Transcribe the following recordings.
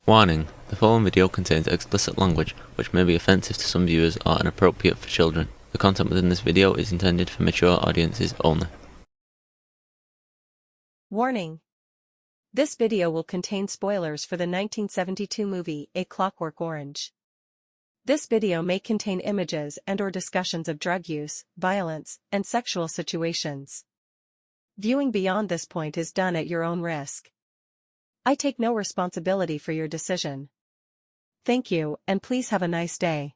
Warning: the following video contains explicit language which may be offensive to some viewers or inappropriate for children. The content within this video is intended for mature audiences only. Warning: this video will contain spoilers for the 1972 movie A Clockwork Orange. This video may contain images and/or discussions of drug use, violence, and sexual situations. Viewing beyond this point is done at your own risk. I take no responsibility for your decision. Thank you, and please have a nice day.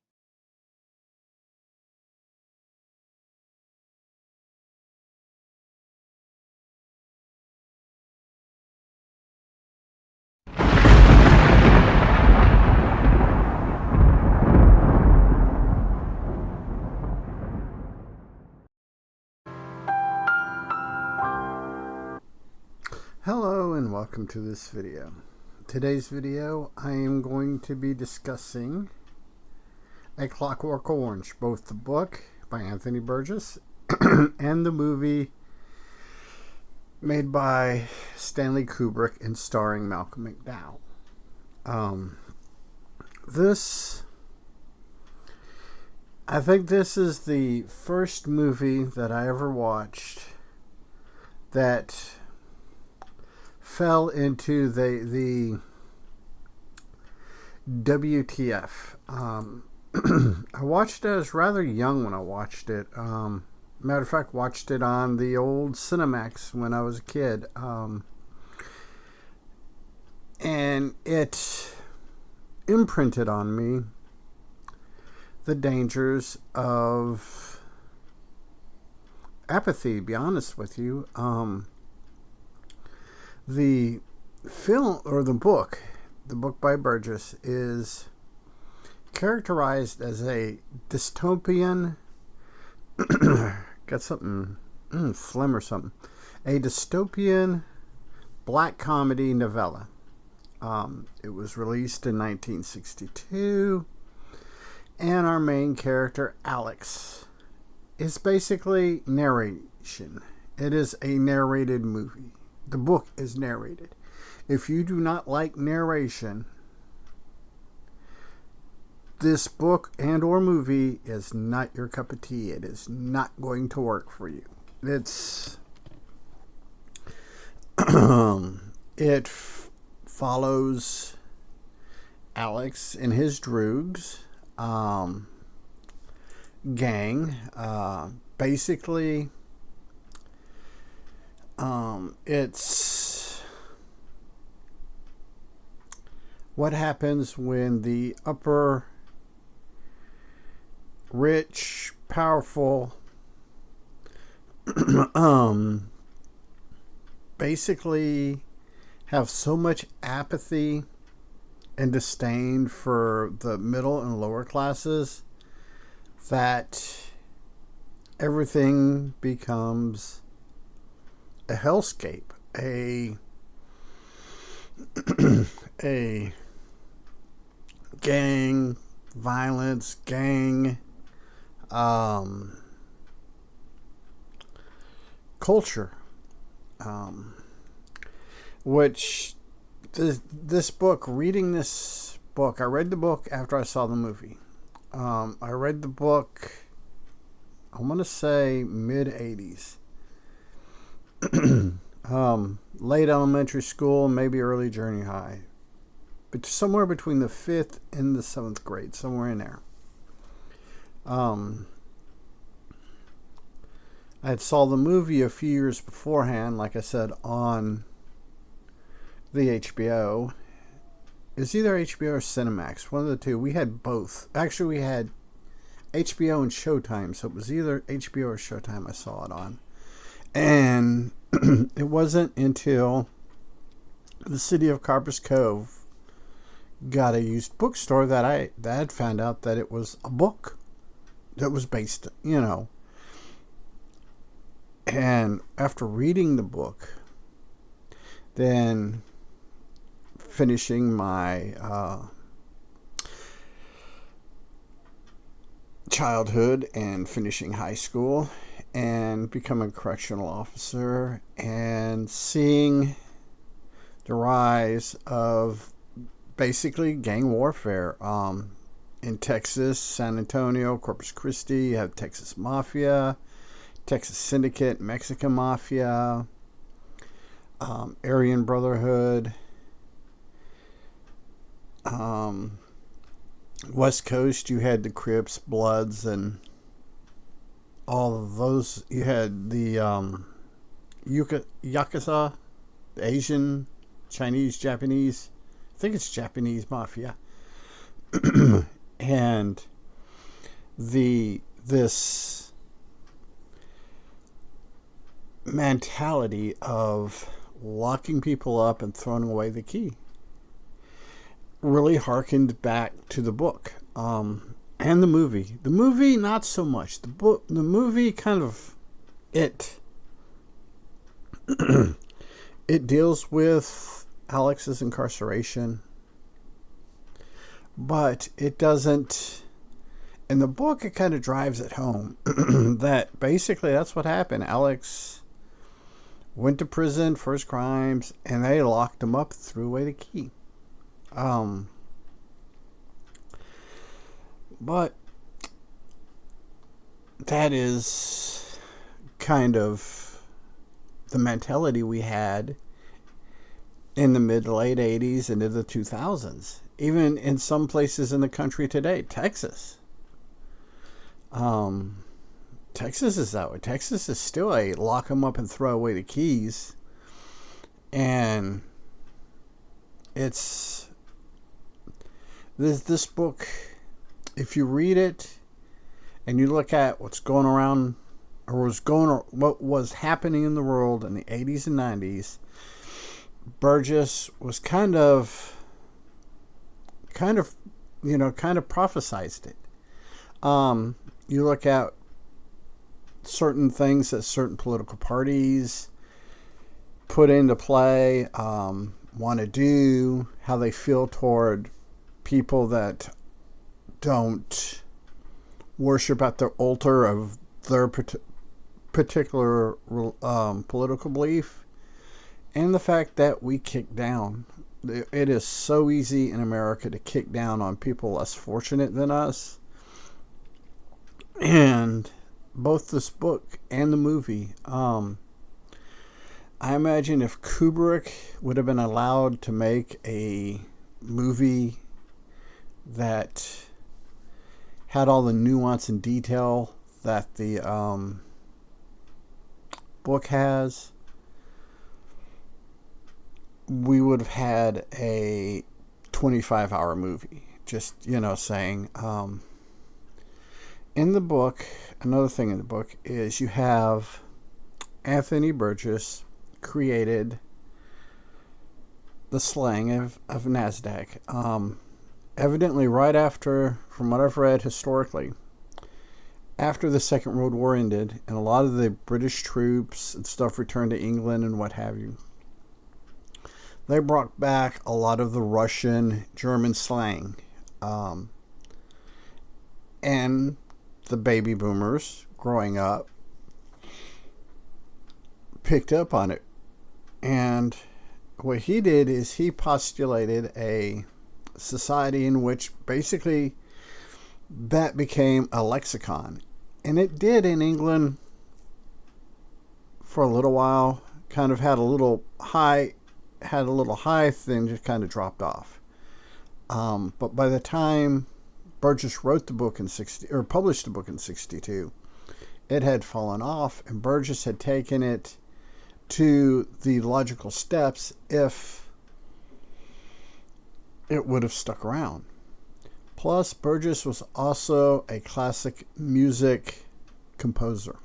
Hello and welcome to this video. Today's video I am going to be discussing A Clockwork Orange, both the book by Anthony Burgess and the movie made by Stanley Kubrick and starring Malcolm McDowell. I think this is the first movie that I ever watched that fell into the WTF. I watched it. I was rather young when I watched it. Matter of fact, watched it on the old Cinemax when I was a kid. And it imprinted on me the dangers of apathy, to be honest with you. The film, or the book by Burgess, is characterized as a dystopian, got something, phlegm or something, a dystopian black comedy novella. It was released in 1962, and our main character, Alex, is basically narration. It is a narrated movie. The book is narrated. If you do not like narration, this book and or movie is not your cup of tea. It is not going to work for you. It follows Alex and his droogs gang. Basically, it's what happens when the upper rich, powerful, basically have so much apathy and disdain for the middle and lower classes that everything becomes a hellscape, a gang violence, gang culture, which this book, reading this book, I read the book after I saw the movie. I read the book, I want to say mid-80s. Late elementary school, maybe early junior high, but somewhere between the 5th and the 7th grade, somewhere in there. I had saw the movie a few years beforehand, like I said, on the HBO. It's either HBO or Cinemax, one of the two. We had both. Actually, we had HBO and Showtime, so it was either HBO or Showtime I saw it on. And it wasn't until the city of Carpus Cove got a used bookstore that I had found out that it was a book that was based, And after reading the book, then finishing my childhood and finishing high school and becoming a correctional officer and seeing the rise of basically gang warfare. In Texas, San Antonio, Corpus Christi, you have Texas Mafia, Texas Syndicate, Mexican Mafia, Aryan Brotherhood. West Coast, you had the Crips, Bloods, and all of those. You had the Yakuza, the Asian, Chinese, Japanese. I think it's Japanese Mafia. And this mentality of locking people up and throwing away the key really harkened back to the book, and the movie. The movie, not so much. The movie kind of it deals with Alex's incarceration, but it doesn't. In the book, it kind of drives it home that basically that's what happened. Alex went to prison for his crimes, and they locked him up, threw away the key. But that is kind of the mentality we had in the mid to late 80s into the 2000s. Even in some places in the country today, Texas. Texas is that way. Texas is still a lock them up and throw away the keys. And it's this book, if you read it and you look at what's going around or what was happening in the world in the 80s and 90s, Burgess was kind of prophesized it. You look at certain things that certain political parties put into play, want to do, how they feel toward people that don't worship at the altar of their particular political belief, and the fact that we kick down. It is so easy in America to kick down on people less fortunate than us. And both this book and the movie, I imagine if Kubrick would have been allowed to make a movie that had all the nuance and detail that the book has, we would have had a 25-hour movie. Just, saying. In the book, another thing in the book is you have Anthony Burgess created the slang of NASDAQ. Evidently, right after, from what I've read historically, after the Second World War ended and a lot of the British troops and stuff returned to England and what have you, they brought back a lot of the Russian, German slang. And the baby boomers growing up picked up on it. And what he did is he postulated a society in which basically that became a lexicon. And it did in England for a little while, kind of had a little high thing, just kind of dropped off. But by the time Burgess wrote the book published the book in 1962, it had fallen off, and Burgess had taken it to the logical steps if it would have stuck around. Plus, Burgess was also a classic music composer.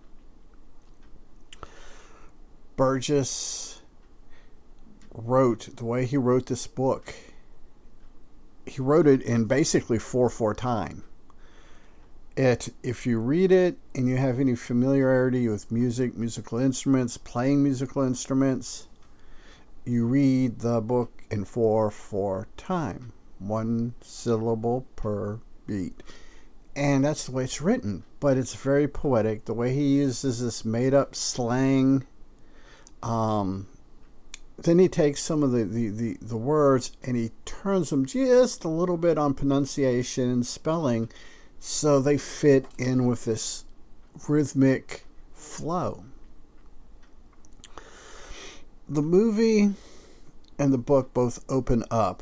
Burgess the way he wrote this book, he wrote it in basically 4/4 time. If you read it and you have any familiarity with musical instruments, playing musical instruments, you read the book in 4/4 time, one syllable per beat. And that's the way it's written, but it's very poetic. The way he uses this made up slang, then he takes some of the words and he turns them just a little bit on pronunciation and spelling so they fit in with this rhythmic flow. The movie and the book both open up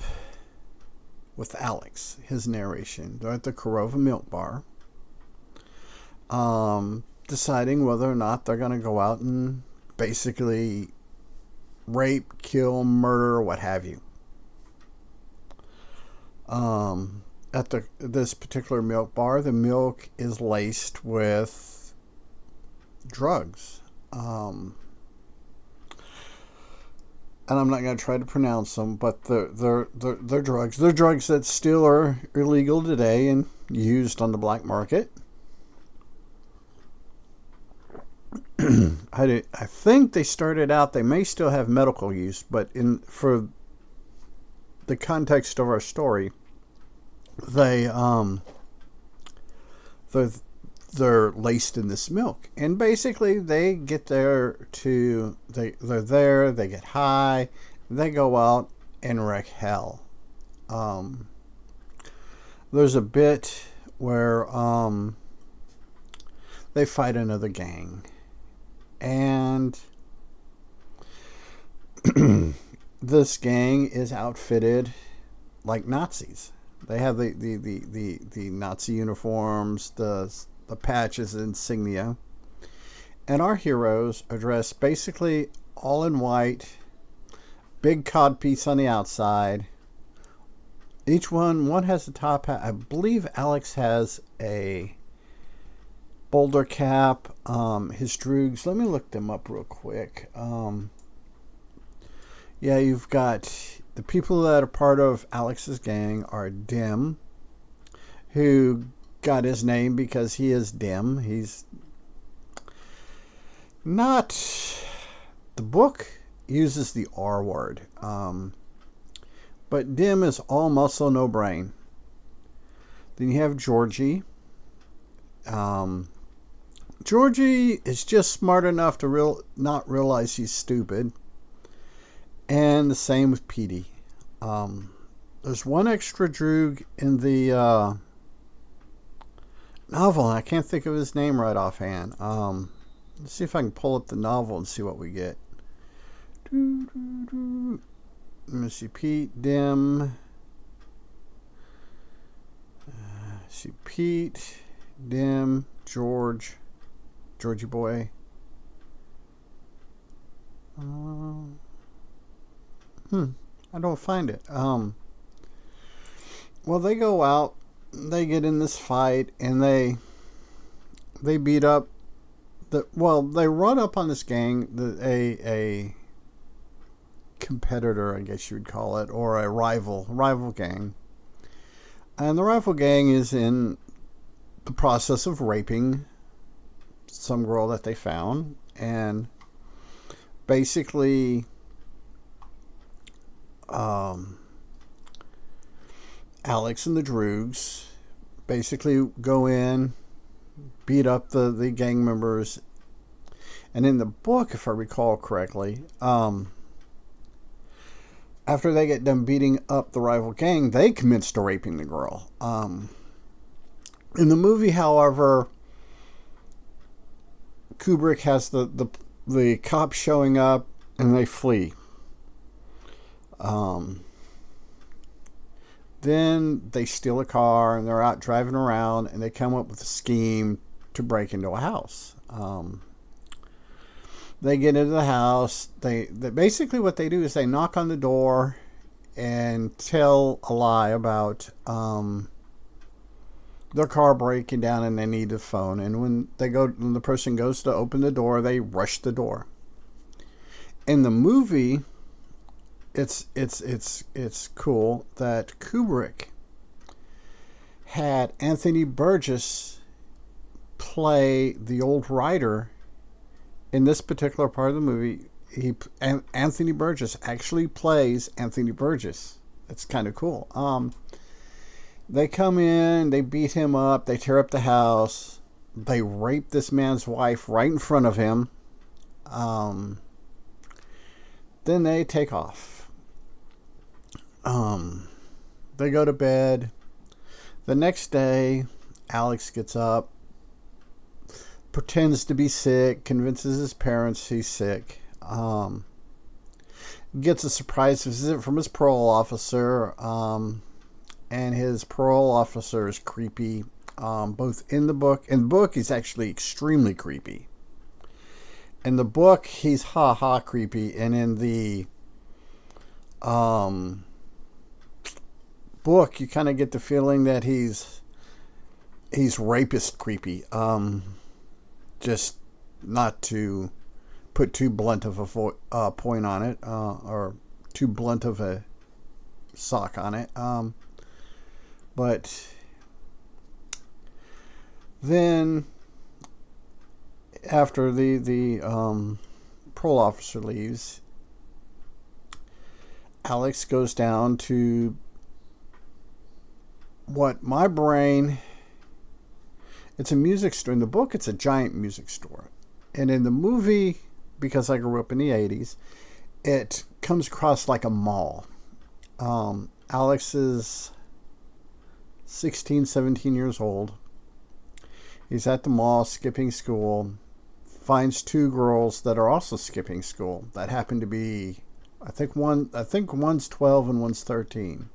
with Alex, his narration. They're at the Korova Milk Bar, deciding whether or not they're going to go out and basically rape, kill, murder, what have you. At this particular milk bar, the milk is laced with drugs. And I'm not going to try to pronounce them, but they're drugs. They're drugs that still are illegal today and used on the black market. I think they started out, they may still have medical use, but for the context of our story, they're laced in this milk, and basically they get they're there, they get high, they go out and wreak hell. There's a bit where they fight another gang, and this gang is outfitted like Nazis. They have the Nazi uniforms, the patches, insignia, and our heroes are dressed basically all in white, big codpiece on the outside. Each one has a top hat. I believe Alex has a boulder cap. His droogs, let me look them up real quick. Yeah, you've got the people that are part of Alex's gang are Dim, who got his name because he is dim. He's not... The book uses the R word. But Dim is all muscle, no brain. Then you have Georgie. Georgie is just smart enough to not realize he's stupid. And the same with Petey. There's one extra droog in the novel, and I can't think of his name right offhand. Let's see if I can pull up the novel and see what we get. Let me see. Pete, Dim. See Pete, Dim, Georgie boy. I don't find it. Well, they go out, they get in this fight, and they beat up they run up on this gang, a competitor, I guess you would call it, or a rival gang. And the rival gang is in the process of raping some girl that they found, and basically Alex and the droogs basically go in, beat up the gang members, and in the book, if I recall correctly, after they get done beating up the rival gang, they commence to raping the girl. In the movie, however, Kubrick has the cops showing up and they flee. Then they steal a car and they're out driving around and they come up with a scheme to break into a house. They get into the house. They basically what they do is they knock on the door and tell a lie about their car breaking down and they need a phone. And when the person goes to open the door, they rush the door. In the movie, it's cool that Kubrick had Anthony Burgess play the old writer. In this particular part of the movie, Anthony Burgess actually plays Anthony Burgess. It's kind of cool. They come in, they beat him up, they tear up the house, they rape this man's wife right in front of him. then they take off. They go to bed. The next day, Alex gets up, pretends to be sick, convinces his parents he's sick, gets a surprise visit from his parole officer, and his parole officer is creepy, both in the book. In the book, he's actually extremely creepy. In the book, he's ha-ha creepy, and in the book, you kind of get the feeling that he's rapist creepy. Just not to put too blunt of a point on it, or too blunt of a sock on it. But then after the parole officer leaves, Alex goes down to what my brain... It's a music store. In the book, it's a giant music store. And in the movie, because I grew up in the 80s, it comes across like a mall. Alex is 16, 17 years old. He's at the mall skipping school. Finds two girls that are also skipping school that happen to be, I think one's 12 and one's 13.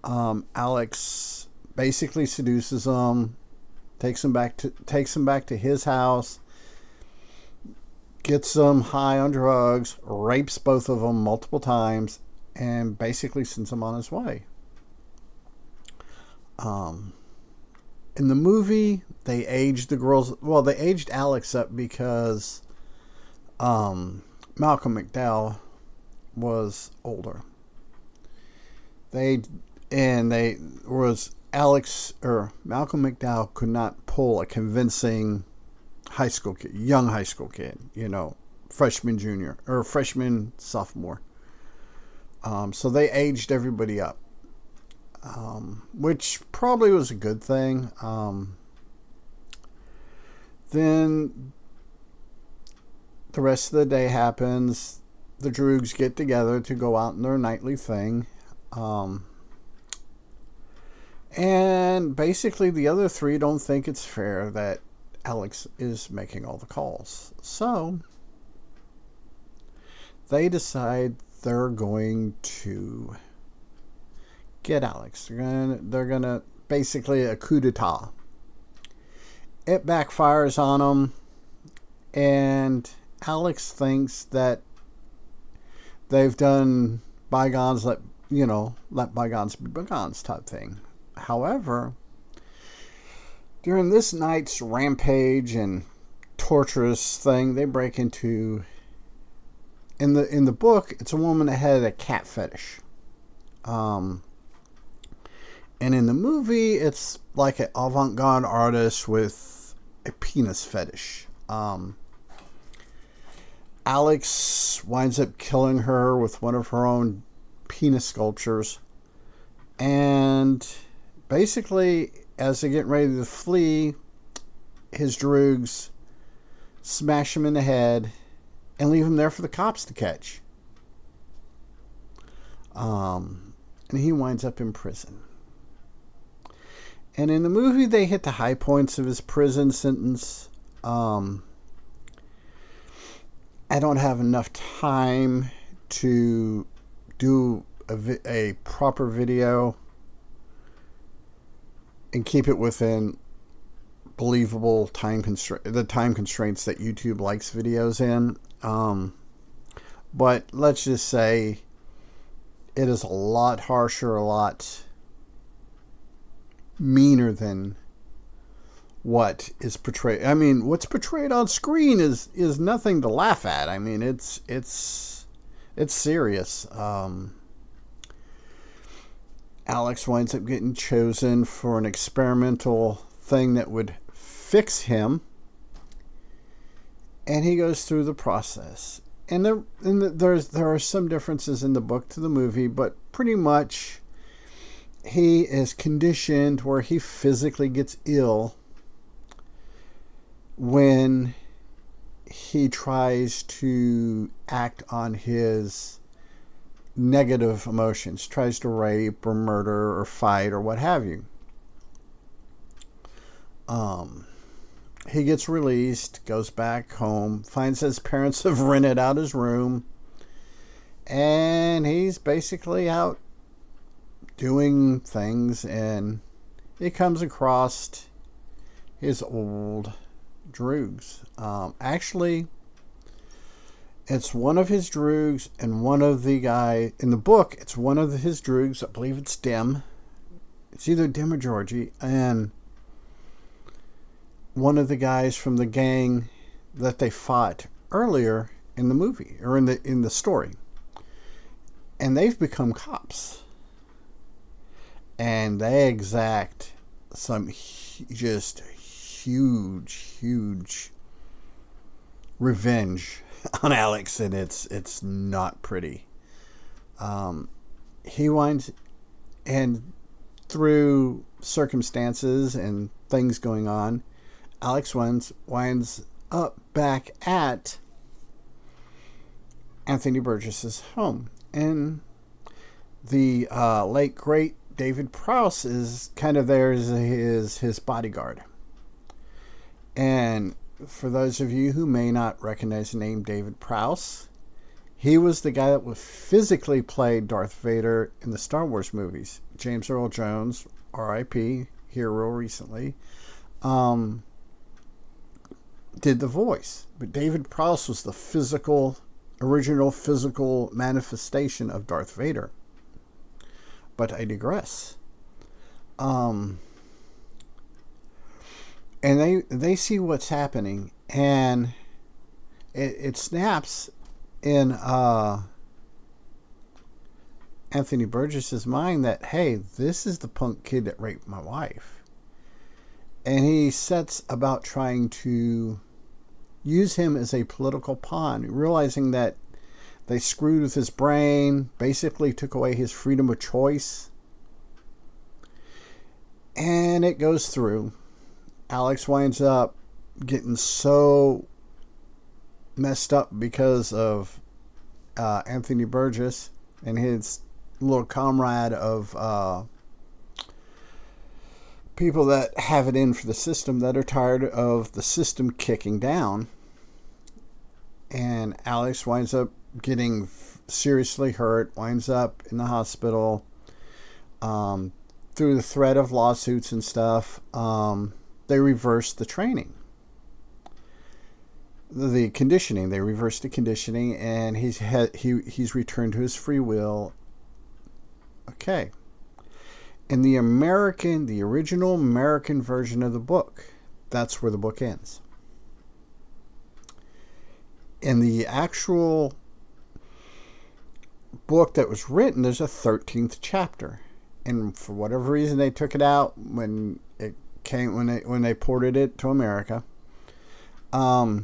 Alex basically seduces them. Takes him back to his house, gets them high on drugs, rapes both of them multiple times, and basically sends him on his way. In the movie, they aged the girls. Well, they aged Alex up because Malcolm McDowell was older. Malcolm McDowell could not pull a convincing young high school kid, freshman, junior, or freshman, sophomore. So they aged everybody up, which probably was a good thing. Then the rest of the day happens. The Droogs get together to go out in their nightly thing. And basically the other three don't think it's fair that Alex is making all the calls. So they decide they're going to get Alex. They're gonna basically a coup d'etat. It backfires on them, and Alex thinks that they've done bygones, let bygones be bygones type thing. However, during this night's rampage and torturous thing, they break into... In the book, it's a woman that had a cat fetish. And in the movie, it's like an avant-garde artist with a penis fetish. Alex winds up killing her with one of her own penis sculptures. And basically, as they get ready to flee, his droogs smash him in the head and leave him there for the cops to catch. And he winds up in prison. And in the movie, they hit the high points of his prison sentence. I don't have enough time to do a proper video and keep it within believable time constraints that YouTube likes videos in. But let's just say it is a lot harsher, a lot meaner than what is portrayed. I mean, what's portrayed on screen is nothing to laugh at. I mean, it's serious. Alex winds up getting chosen for an experimental thing that would fix him, and he goes through the process. And there are some differences in the book to the movie, but pretty much he is conditioned where he physically gets ill when he tries to act on his negative emotions, tries to rape or murder or fight or what have you. He gets released, goes back home, finds his parents have rented out his room, and he's basically out doing things, and he comes across his old droogs. Actually, it's one of his droogs and one of the guy in the book. It's one of his droogs. I believe it's Dim. It's either Dim or Georgie, and one of the guys from the gang that they fought earlier in the movie or in the story, and they've become cops, and they exact some just huge revenge on Alex, and it's not pretty. He winds, and through circumstances and things going on, Alex winds up back at Anthony Burgess's home, and the late great David Prowse is kind of there as his bodyguard. And for those of you who may not recognize the name David Prowse, he was the guy that physically played Darth Vader in the Star Wars movies. James Earl Jones, R.I.P., here real recently, did the voice. But David Prowse was the original physical manifestation of Darth Vader. But I digress. And they see what's happening, and it snaps in Anthony Burgess's mind that, hey, this is the punk kid that raped my wife. And he sets about trying to use him as a political pawn, realizing that they screwed with his brain, basically took away his freedom of choice. And it goes through. Alex winds up getting so messed up because of Anthony Burgess and his little comrade of people that have it in for the system, that are tired of the system kicking down. And Alex winds up getting seriously hurt, winds up in the hospital through the threat of lawsuits and stuff. They reversed the training, the conditioning. They reversed the conditioning, and he's returned to his free will. Okay. In the original American version of the book, that's where the book ends. In the actual book that was written, there's a 13th chapter, and for whatever reason they took it out when they ported it to America. But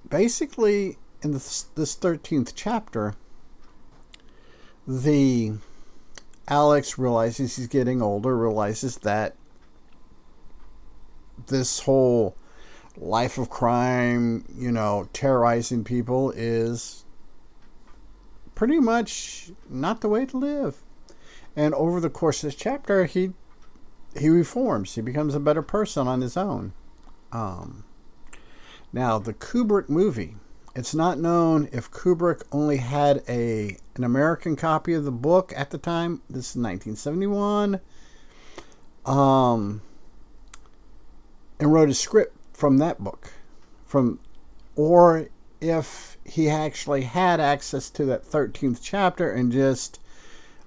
basically, in this 13th chapter, Alex realizes he's getting older, realizes that this whole life of crime, terrorizing people is pretty much not the way to live. And over the course of this chapter, he reforms. He becomes a better person on his own. Now, the Kubrick movie, it's not known if Kubrick only had an American copy of the book at the time. This is 1971. And wrote a script from that book. Or if he actually had access to that 13th chapter and just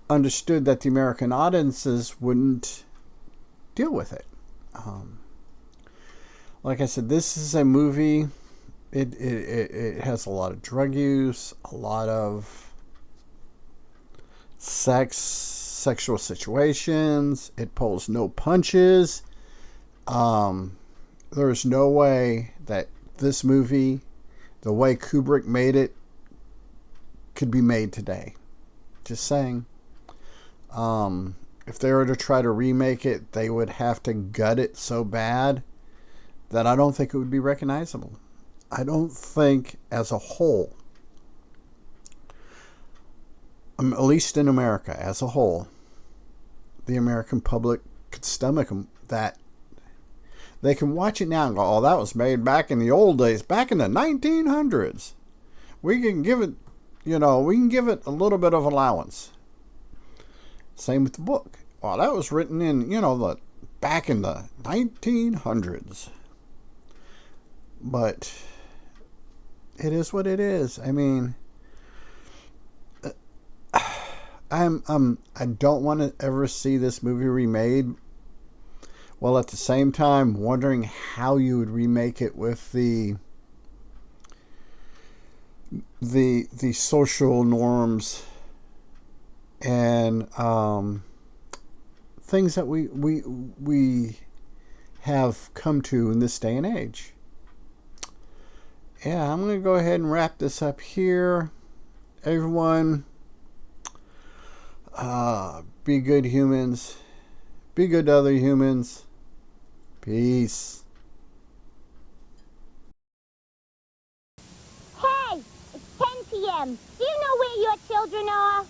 understood that the American audiences wouldn't deal with it. Like I said, this is a movie. It has a lot of drug use, a lot of sexual situations. It pulls no punches. There's no way that this movie, the way Kubrick made it, could be made today. Just saying. If they were to try to remake it, they would have to gut it so bad that I don't think it would be recognizable. I don't think as a whole, at least in America as a whole, the American public could stomach that. They can watch it now and go, oh, that was made back in the old days, back in the 1900s. We can give it, we can give it a little bit of allowance. Same with the book. Well, that was written in, back in the 1900s. But it is what it is. I mean, I don't want to ever see this movie remade. While at the same time wondering how you would remake it with the social norms and things that we have come to in this day and age. Yeah, I'm going to go ahead and wrap this up here. Everyone, be good humans. Be good to other humans. Peace. Hey, it's 10 p.m. Do you know where your children are?